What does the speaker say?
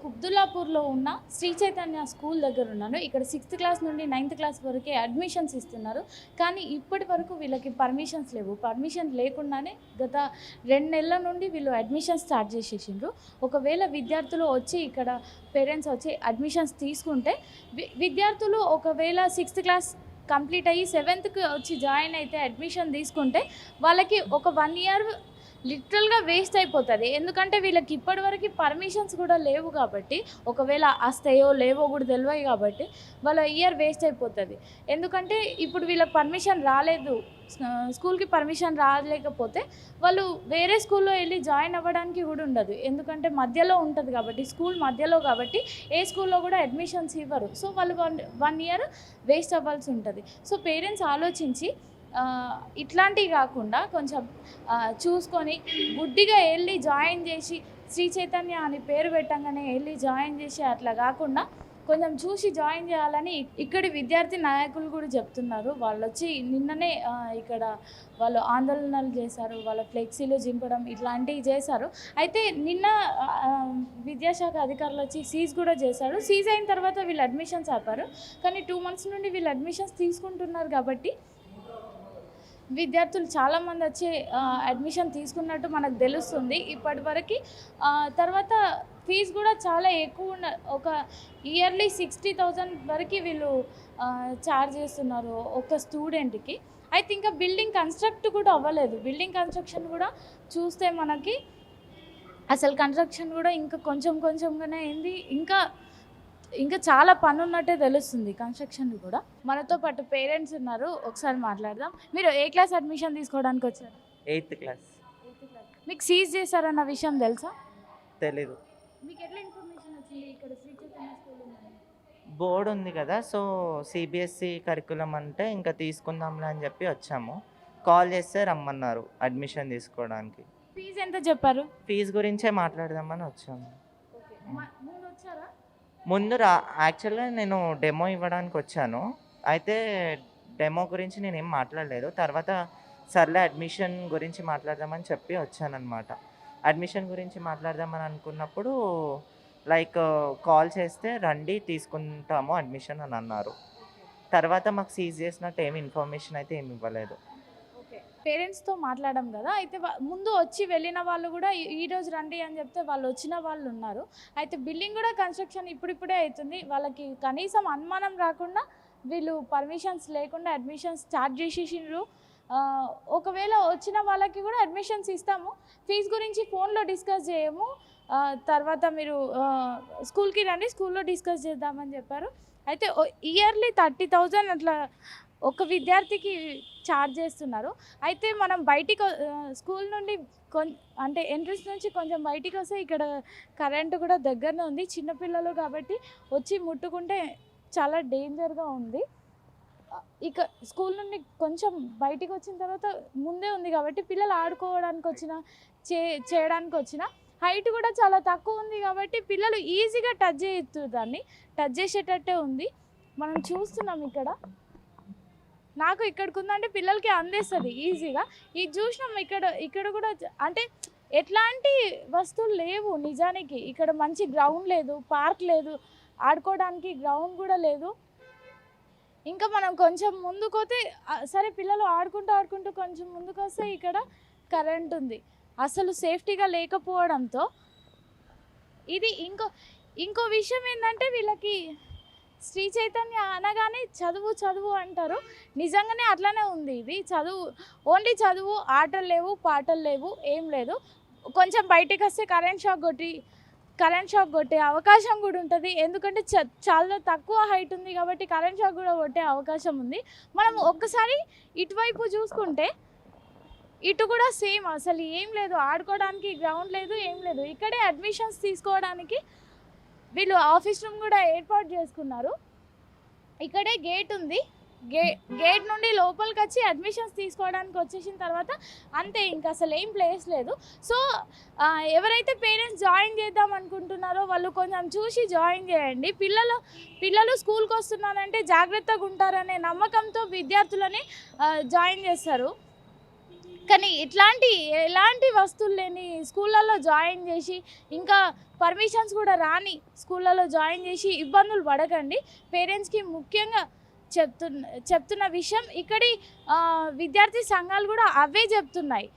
కుబ్దుల్లాపూర్లో ఉన్న శ్రీ చైతన్య స్కూల్ దగ్గర ఉన్నాను. ఇక్కడ 6th క్లాస్ నుండి 9th క్లాస్ వరకే అడ్మిషన్స్ ఇస్తున్నారు. కానీ ఇప్పటి వరకు వీళ్ళకి పర్మిషన్స్ లేవు. పర్మిషన్ లేకుండానే గత 2 నెలల నుండి వీళ్ళు అడ్మిషన్స్ స్టార్ట్ చేసేసిండ్రు. ఒకవేళ విద్యార్థులు వచ్చి ఇక్కడ పేరెంట్స్ వచ్చి అడ్మిషన్స్ తీసుకుంటే విద్యార్థులు ఒకవేళ 6th క్లాస్ కంప్లీట్ అయ్యి 7th వచ్చి జాయిన్ అయితే అడ్మిషన్ తీసుకుంటే వాళ్ళకి ఒక 1 ఇయర్ లిటరల్గా వేస్ట్ అయిపోతుంది. ఎందుకంటే వీళ్ళకి ఇప్పటివరకు పర్మిషన్స్ కూడా లేవు కాబట్టి, ఒకవేళ వస్తాయో లేవో కూడా తెలియదు కాబట్టి వాళ్ళ ఇయర్ వేస్ట్ అయిపోతుంది. ఎందుకంటే ఇప్పుడు వీళ్ళకి పర్మిషన్ రాలేదు, స్కూల్కి పర్మిషన్ రాలేకపోతే వాళ్ళు వేరే స్కూల్లో వెళ్ళి జాయిన్ అవ్వడానికి కూడా ఉండదు. ఎందుకంటే మధ్యలో ఉంటుంది కాబట్టి, స్కూల్ మధ్యలో కాబట్టి ఏ స్కూల్లో కూడా అడ్మిషన్స్ ఇవ్వరు. సో వాళ్ళు 1 ఇయర్ వేస్ట్ అవ్వాల్సి ఉంటుంది. సో పేరెంట్స్ ఆలోచించి ఇట్లాంటివి కాకుండా కొంచెం చూసుకొని గుడ్డిగా వెళ్ళి జాయిన్ చేసి శ్రీ చైతన్య అని పేరు పెట్టంగానే వెళ్ళి జాయిన్ చేసి అట్లా కాకుండా కొంచెం చూసి జాయిన్ చేయాలని ఇక్కడి విద్యార్థి నాయకులు కూడా చెప్తున్నారు. వాళ్ళు వచ్చి నిన్ననే ఇక్కడ వాళ్ళు ఆందోళనలు చేశారు, వాళ్ళ ఫ్లెక్సీలు చింపడం ఇట్లాంటివి చేశారు. అయితే నిన్న విద్యాశాఖ అధికారులు వచ్చి సీజ్ కూడా చేశారు. సీజ్ అయిన తర్వాత వీళ్ళు అడ్మిషన్స్ ఆపారు. కానీ 2 months నుండి వీళ్ళు అడ్మిషన్స్ తీసుకుంటున్నారు కాబట్టి విద్యార్థులు చాలామంది వచ్చి అడ్మిషన్ తీసుకున్నట్టు మనకు తెలుస్తుంది ఇప్పటివరకు. తర్వాత ఫీజు కూడా చాలా ఎక్కువ ఒక ఇయర్లీ 60,000 వరకు వీళ్ళు ఛార్జ్ చేస్తున్నారు ఒక స్టూడెంట్కి. అయితే ఇంకా బిల్డింగ్ కన్స్ట్రక్ట్ కూడా అవ్వలేదు. బిల్డింగ్ కన్స్ట్రక్షన్ కూడా చూస్తే మనకి అసలు కన్స్ట్రక్షన్ కూడా ఇంకా కొంచెంగానే అయింది. ఇంకా చాలా పని ఉన్నట్టే తెలుస్తుంది కన్స్ట్రక్షన్ కూడా. మనతో పాటు పేరెంట్స్ ఉన్నారు, ఒకసారి మాట్లాడదాం. మీరు ఏ క్లాస్ అడ్మిషన్ తీసుకోవడానికి వచ్చారు? 8th class. మీకు సీజ్ చేశారన్న విషయం తెలుసా? తెలీదు. మీకు ఎట్లా ఇన్ఫర్మేషన్ వచ్చింది ఇక్కడ శ్రీ చైతన్య స్కూల్ ఉందని? బోర్డు ఉంది కదా, సో సిబిఎస్సి కరికులం అంటే ఇంకా తీసుకుందాంలే అని చెప్పి వచ్చాము. కాల్ చేస్తే రమ్మన్నారు అడ్మిషన్ తీసుకోవడానికి. ఫీజు ఎంత చెప్పారు? ఫీజు గురించే మాట్లాడదామని వచ్చాము. ముందు వచ్చారా? ముందు యాక్చువల్గా నేను డెమో ఇవ్వడానికి వచ్చాను. అయితే డెమో గురించి నేనేం మాట్లాడలేదు. తర్వాత సర్లే అడ్మిషన్ గురించి మాట్లాడదామని చెప్పి వచ్చానమాట. అడ్మిషన్ గురించి మాట్లాడదామని అనుకున్నప్పుడు లైక్ కాల్ చేస్తే రండి తీసుకుంటాము అడ్మిషన్ అని అన్నారు. తర్వాత మాకు సీజ్ చేసినట్టు ఏమి ఇన్ఫర్మేషన్ అయితే ఏమి ఇవ్వలేదు. పేరెంట్స్తో మాట్లాడడం కదా, అయితే ముందు వచ్చి వెళ్ళిన వాళ్ళు కూడా ఈరోజు రండి అని చెప్తే వాళ్ళు వచ్చిన వాళ్ళు ఉన్నారు. అయితే బిల్డింగ్ కూడా కన్స్ట్రక్షన్ ఇప్పుడిప్పుడే అవుతుంది. వాళ్ళకి కనీసం అనుమానం రాకుండా వీళ్ళు పర్మిషన్స్ లేకుండా అడ్మిషన్స్ స్టార్ట్ చేసేసిండ్రు. ఒకవేళ వచ్చిన వాళ్ళకి కూడా అడ్మిషన్స్ ఇస్తాము, ఫీజు గురించి ఫోన్లో డిస్కస్ చేయము, తర్వాత మీరు స్కూల్కి రండి స్కూల్లో డిస్కస్ చేద్దామని చెప్పారు. అయితే ఇయర్లీ 30,000 అట్లా ఒక విద్యార్థికి ఛార్జ్ చేస్తున్నారు. అయితే మనం బయటికి స్కూల్ నుండి అంటే ఎంట్రన్స్ నుంచి కొంచెం బయటికి వస్తే ఇక్కడ కరెంటు కూడా దగ్గరనే ఉంది. చిన్నపిల్లలు కాబట్టి వచ్చి ముట్టుకుంటే చాలా డేంజర్గా ఉంది. ఇక స్కూల్ నుండి కొంచెం బయటికి వచ్చిన తర్వాత ముందే ఉంది కాబట్టి పిల్లలు ఆడుకోవడానికి వచ్చిన చేయడానికి వచ్చిన హైట్ కూడా చాలా తక్కువ ఉంది కాబట్టి పిల్లలు ఈజీగా టచ్ చేయొచ్చు, దాన్ని టచ్ చేసేటట్టే ఉంది. మనం చూస్తున్నాం ఇక్కడ. నాకు ఇక్కడికి ఉందంటే పిల్లలకి అందేస్తుంది ఈజీగా. ఇది చూసినాం ఇక్కడ కూడా అంటే ఎట్లాంటి వస్తువులు లేవు నిజానికి. ఇక్కడ మంచి గ్రౌండ్ లేదు, పార్క్ లేదు, ఆడుకోవడానికి గ్రౌండ్ కూడా లేదు. ఇంకా మనం కొంచెం ముందుకు పోతే సరే పిల్లలు ఆడుకుంటూ కొంచెం ముందుకు వస్తే ఇక్కడ కరెంట్ ఉంది. అసలు సేఫ్టీగా లేకపోవడంతో ఇది ఇంకో విషయం ఏంటంటే వీళ్ళకి శ్రీ చైతన్య అనగానే చదువు అంటారు. నిజంగానే అట్లానే ఉంది. ఇది ఓన్లీ చదువు, ఆటలు లేవు, పాటలు లేవు, ఏం లేదు. కొంచెం బయటికి వస్తే కరెంట్ షాక్ కొట్టే అవకాశం కూడా ఉంటుంది. ఎందుకంటే చాలా తక్కువ హైట్ ఉంది కాబట్టి కరెంట్ షాక్ కూడా కొట్టే అవకాశం ఉంది. మనం ఒక్కసారి ఇటువైపు చూసుకుంటే ఇటు కూడా సేమ్, అసలు ఏం లేదు, ఆడుకోవడానికి గ్రౌండ్ లేదు, ఏం లేదు. ఇక్కడే అడ్మిషన్స్ తీసుకోవడానికి వీళ్ళు ఆఫీస్ రూమ్ కూడా ఏర్పాటు చేసుకున్నారు. ఇక్కడే గేట్ ఉంది. గేట్ నుండి లోపలికి వచ్చి అడ్మిషన్స్ తీసుకోవడానికి వచ్చేసిన తర్వాత అంతే, ఇంకా అసలు ఏం ప్లేస్ లేదు. సో ఎవరైతే పేరెంట్స్ జాయిన్ చేద్దాం అనుకుంటున్నారో వాళ్ళు కొంచెం చూసి జాయిన్ చేయండి. పిల్లలు స్కూల్కి వస్తున్నారంటే జాగ్రత్తగా ఉంటారనే నమ్మకంతో విద్యార్థులని జాయిన్ చేస్తారు. కానీ ఎలాంటి వస్తువులు లేని స్కూళ్ళల్లో జాయిన్ చేసి ఇంకా పర్మిషన్స్ కూడా రాని స్కూళ్ళల్లో జాయిన్ చేసి ఇబ్బందులు పడకండి. పేరెంట్స్కి ముఖ్యంగా చెప్తున్న విషయం ఇక్కడి విద్యార్థి సంఘాలు కూడా అవే చెప్తున్నాయి.